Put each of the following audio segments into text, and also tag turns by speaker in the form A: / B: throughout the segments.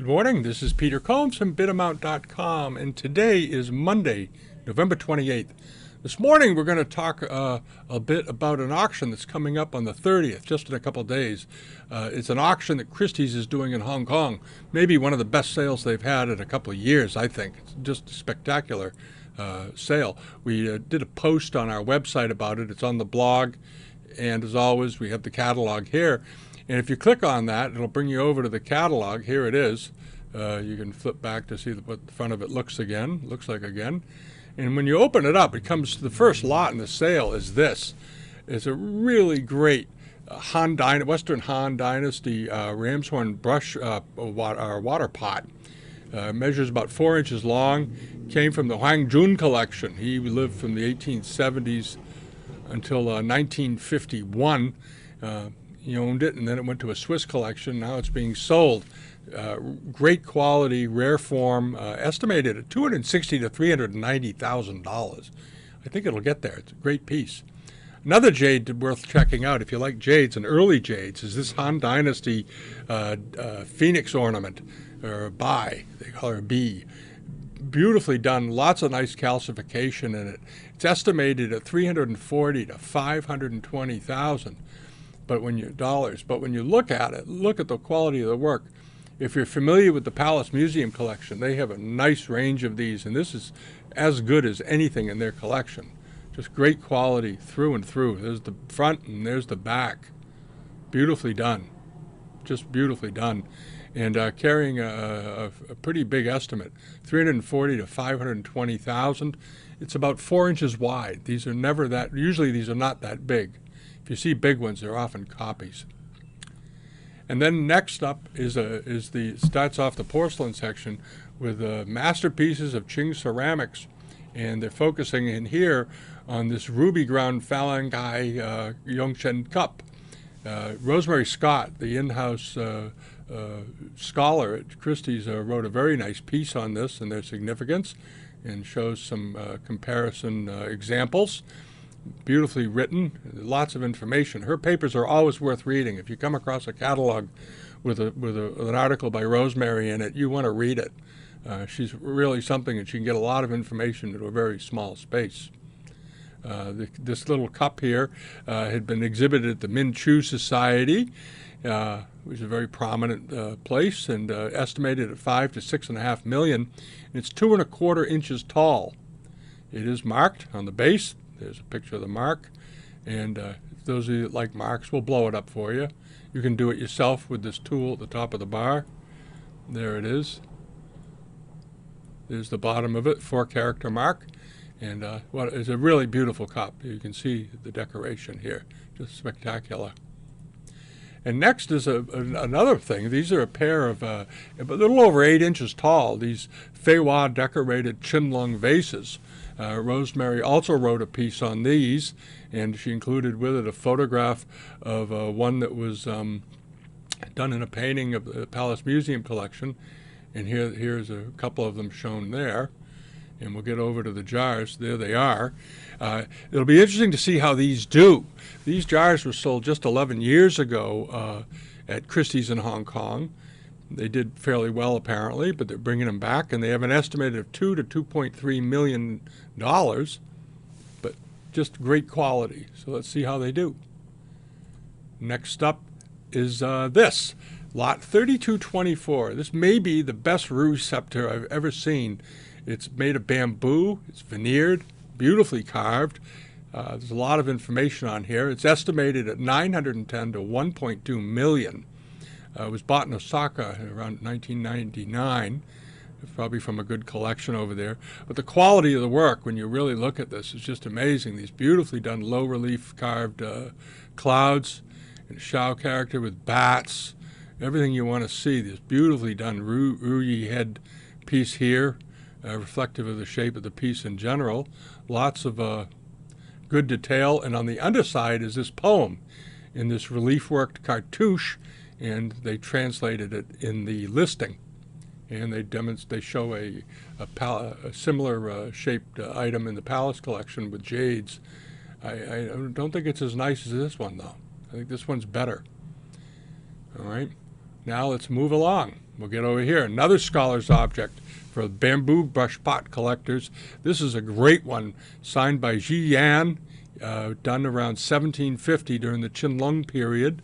A: Good morning, this is Peter Combs from Bidamount.com, and today is Monday, November 28th. This morning we're going to talk a bit about an auction that's coming up on the 30th, just in a couple of days. It's an auction that Christie's is doing in Hong Kong, maybe one of the best sales they've had in a couple of years, I think. It's just a spectacular sale. We did a post on our website about it. It's on the blog, and as always, we have the catalog here. And if you click on that, it'll bring you over to the catalog. Here it is. You can flip back to see what the front of it looks like again. And when you open it up, it comes to the first lot in the sale is this. It's a really great Western Han Dynasty ramshorn brush water pot. Measures about 4 inches long. Came from the Huang Jun collection. He lived from the 1870s until 1951. He owned it, and then it went to a Swiss collection. Now it's being sold. Great quality, rare form, estimated at $260,000 to $390,000. I think it'll get there. It's a great piece. Another jade worth checking out, if you like jades and early jades, is this Han Dynasty Phoenix ornament, or Bai. They call her B. Beautifully done, lots of nice calcification in it. It's estimated at $340,000 to $520,000. But when you look at it, look at the quality of the work. If you're familiar with the Palace Museum collection, they have a nice range of these, and this is as good as anything in their collection. Just great quality through and through. There's the front and there's the back. Beautifully done. Just beautifully done. And carrying a pretty big estimate, $340,000 to $520,000. It's about 4 inches wide. These are never that, usually these are not that big. If you see big ones, they're often copies. And then next up starts off the porcelain section with masterpieces of Qing ceramics, and they're focusing in here on this ruby ground Falangai Yongchen cup. Rosemary Scott, the in-house scholar at Christie's, wrote a very nice piece on this and their significance, and shows some comparison examples. Beautifully written, lots of information. Her papers are always worth reading. If you come across a catalog with an article by Rosemary in it, you want to read it. She's really something, and she can get a lot of information into a very small space. This little cup here had been exhibited at the Min Chu Society, which is a very prominent place, and estimated at $5 to $6.5 million. It's 2¼ inches tall. It is marked on the base. There's a picture of the mark, and those of you that like marks, we'll blow it up for you. You can do it yourself with this tool at the top of the bar. There it is. There's the bottom of it, 4-character mark, and it's a really beautiful cup. You can see the decoration here, just spectacular. And next is another thing. These are a pair of a little over 8 inches tall, these Favog decorated Qinlong vases. Rosemary also wrote a piece on these, and she included with it a photograph of one that was done in a painting of the Palace Museum collection. And here's a couple of them shown there. And we'll get over to the jars. There they are. It'll be interesting to see how these do. These jars were sold just 11 years ago at Christie's in Hong Kong. They did fairly well, apparently, but they're bringing them back, and they have an estimated of $2 to $2.3 million, but just great quality. So let's see how they do. Next up is this, lot 3224. This may be the best rouge scepter I've ever seen. It's made of bamboo, it's veneered, beautifully carved. There's a lot of information on here. It's estimated at $910,000 to $1.2 million. It was bought in Osaka around 1999. It's probably from a good collection over there. But the quality of the work, when you really look at this, is just amazing. These beautifully done low-relief carved clouds and Shao character with bats, everything you want to see. This beautifully done Ruyi head piece here, reflective of the shape of the piece in general. Lots of good detail. And on the underside is this poem in this relief-worked cartouche, and they translated it in the listing. And they show a similar shaped item in the Palace collection with jades. I don't think it's as nice as this one, though. I think this one's better. All right. Now let's move along. We'll get over here. Another scholar's object for bamboo brush pot collectors. This is a great one, signed by Ji Yan, done around 1750 during the Qianlong period.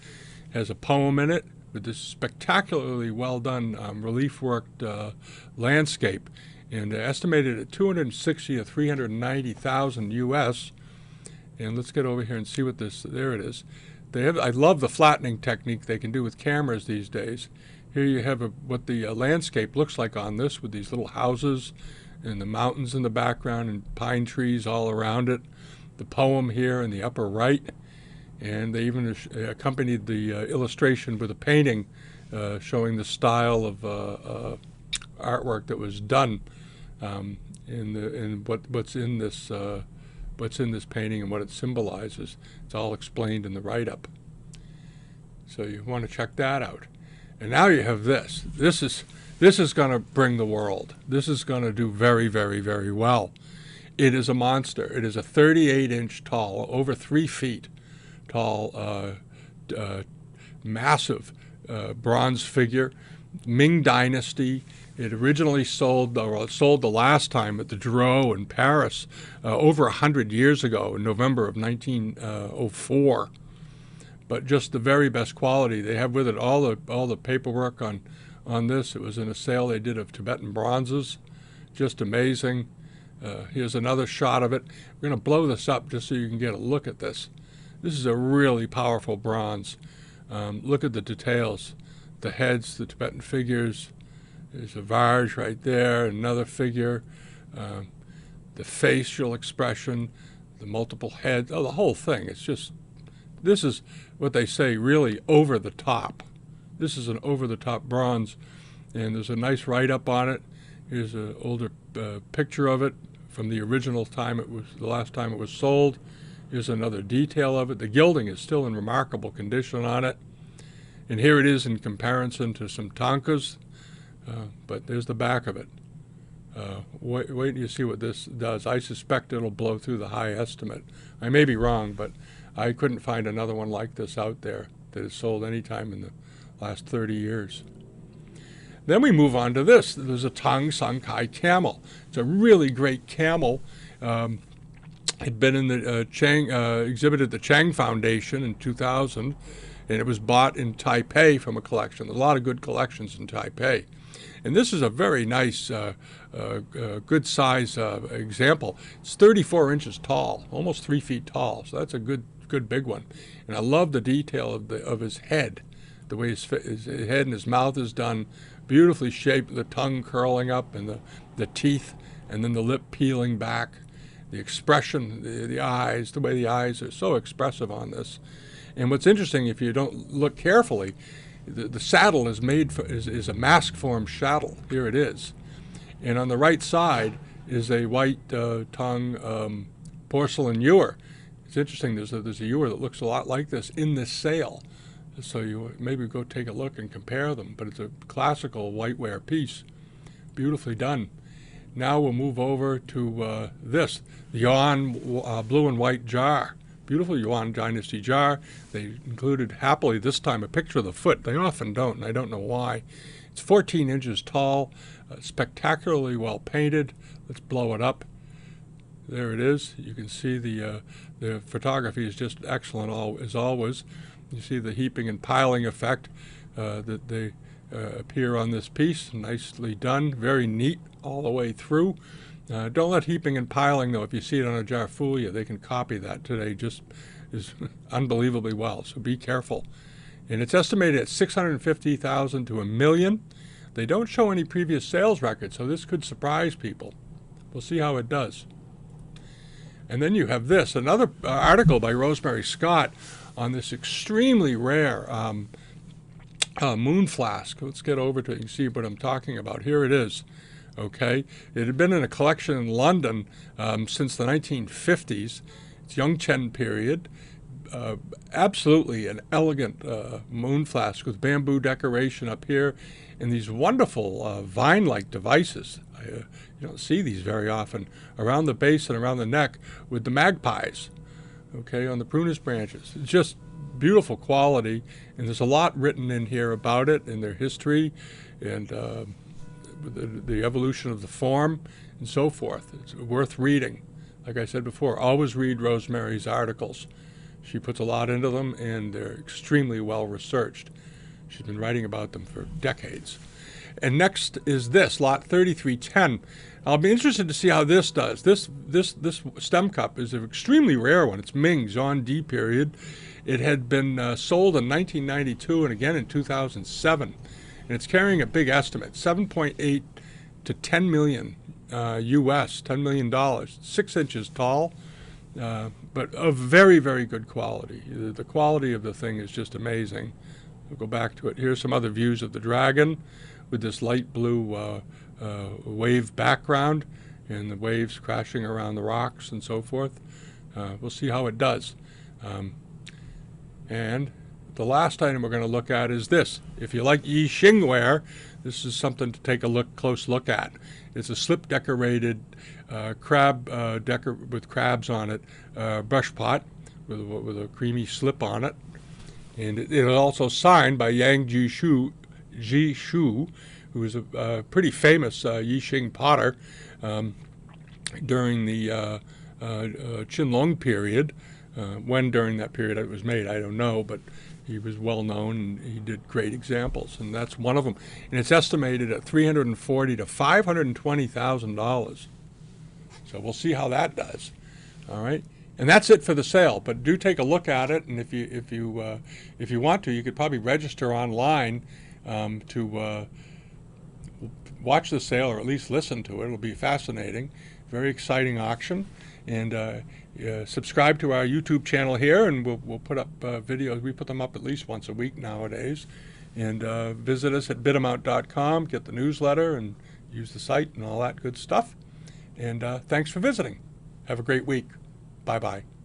A: Has a poem in it with this spectacularly well done relief worked landscape, and estimated at 260 or 390,000 US. And let's get over here and see what this. There it is. They have. I love the flattening technique they can do with cameras these days. Here you have what the landscape looks like on this, with these little houses and the mountains in the background and pine trees all around it. The poem here in the upper right, and they even accompanied the illustration with a painting showing the style of artwork that was done in what's in this painting and what it symbolizes. It's all explained in the write-up. So you want to check that out. And now you have this. This is going to bring the world. This is going to do very, very, very well. It is a monster. It is a 38-inch tall, over 3 feet tall, massive bronze figure, Ming Dynasty. It originally sold the last time at the Drouot in Paris over 100 years ago, in November of 1904. But just the very best quality. They have with it all the paperwork on this. It was in a sale they did of Tibetan Bronzes. Just amazing. Here's another shot of it. We're going to blow this up just so you can get a look at this. This is a really powerful bronze. Look at the details. The heads, the Tibetan figures. There's a Vase right there, another figure. The facial expression, the multiple heads. Oh, the whole thing. It's just, this is what they say, really over the top. This is an over-the-top bronze, and there's a nice write-up on it. Here's an older picture of it from the original time the last time it was sold. Here's another detail of it. The gilding is still in remarkable condition on it. And here it is in comparison to some tankas, but there's the back of it. Wait till you see what this does. I suspect it'll blow through the high estimate. I may be wrong, but I couldn't find another one like this out there that has sold any time in the last 30 years. Then we move on to this. There's a Tong Sankai camel. It's a really great camel. Had been in the exhibited at the Chang Foundation in 2000, and it was bought in Taipei from a collection. There's a lot of good collections in Taipei. And this is a very nice, good size example. It's 34 inches tall, almost 3 feet tall. So that's a good big one. And I love the detail of his head, the way his head and his mouth is done, beautifully shaped, the tongue curling up and the teeth, and then the lip peeling back. The expression, the eyes, the way the eyes are so expressive on this. And what's interesting, if you don't look carefully, the saddle is is a mask form saddle. Here it is. And on the right side is a white Tong porcelain ewer. It's interesting, there's a ewer that looks a lot like this in this sale. So you maybe go take a look and compare them. But it's a classical whiteware piece, beautifully done. Now we'll move over to this, the Yuan blue and white jar. Beautiful Yuan Dynasty jar. They included, happily this time, a picture of the foot. They often don't, and I don't know why. It's 14 inches tall, spectacularly well painted. Let's blow it up. There it is. You can see the photography is just excellent as always. You see the heaping and piling effect that they appear on this piece. Nicely done, very neat all the way through. Don't let heaping and piling, though, if you see it on a jar, fool you. They can copy that today just is unbelievably well, so be careful. And it's estimated at 650,000 to $1 million. They don't show any previous sales records, so this could surprise people. We'll see how it does. And then you have this, another article by Rosemary Scott on this extremely rare moon flask. Let's get over to it and see what I'm talking about. Here it is. Okay, it had been in a collection in London since the 1950s. It's Yongchen period. Absolutely an elegant moon flask with bamboo decoration up here and these wonderful vine-like devices. You don't see these very often around the base and around the neck with the magpies, okay, on the prunus branches. It's just beautiful quality, and there's a lot written in here about it and their history. and the evolution of the form and so forth. It's worth reading. Like I said before, always read Rosemary's articles. She puts a lot into them, and they're extremely well researched. She's been writing about them for decades. And next is this, lot 3310. I'll be interested to see how this does. This stem cup is an extremely rare one. It's Ming, Zhong D period. It had been sold in 1992 and again in 2007. And it's carrying a big estimate, 7.8 to 10 million US, $10 million, 6 inches tall, but of very, very good quality. The quality of the thing is just amazing. We'll go back to it. Here's some other views of the dragon with this light blue wave background and the waves crashing around the rocks and so forth. We'll see how it does. And the last item we're going to look at is this. If you like Yi Xing ware, this is something to take a close look at. It's a slip-decorated crab with crabs on it, brush pot with a creamy slip on it. And it is also signed by Yang Ji Shu, who is a pretty famous Yi Xing potter during the Qinlong period. When during that period it was made, I don't know, but he was well known and he did great examples, and that's one of them. And it's estimated at $340,000 to $520,000. So we'll see how that does. All right, and that's it for the sale. But do take a look at it, and if you want to, you could probably register online to watch the sale or at least listen to it. It'll be fascinating, very exciting auction, and subscribe to our YouTube channel here, and we'll put up videos. We put them up at least once a week nowadays. And visit us at Bidamount.com, get the newsletter, and use the site and all that good stuff. And thanks for visiting. Have a great week. Bye-bye.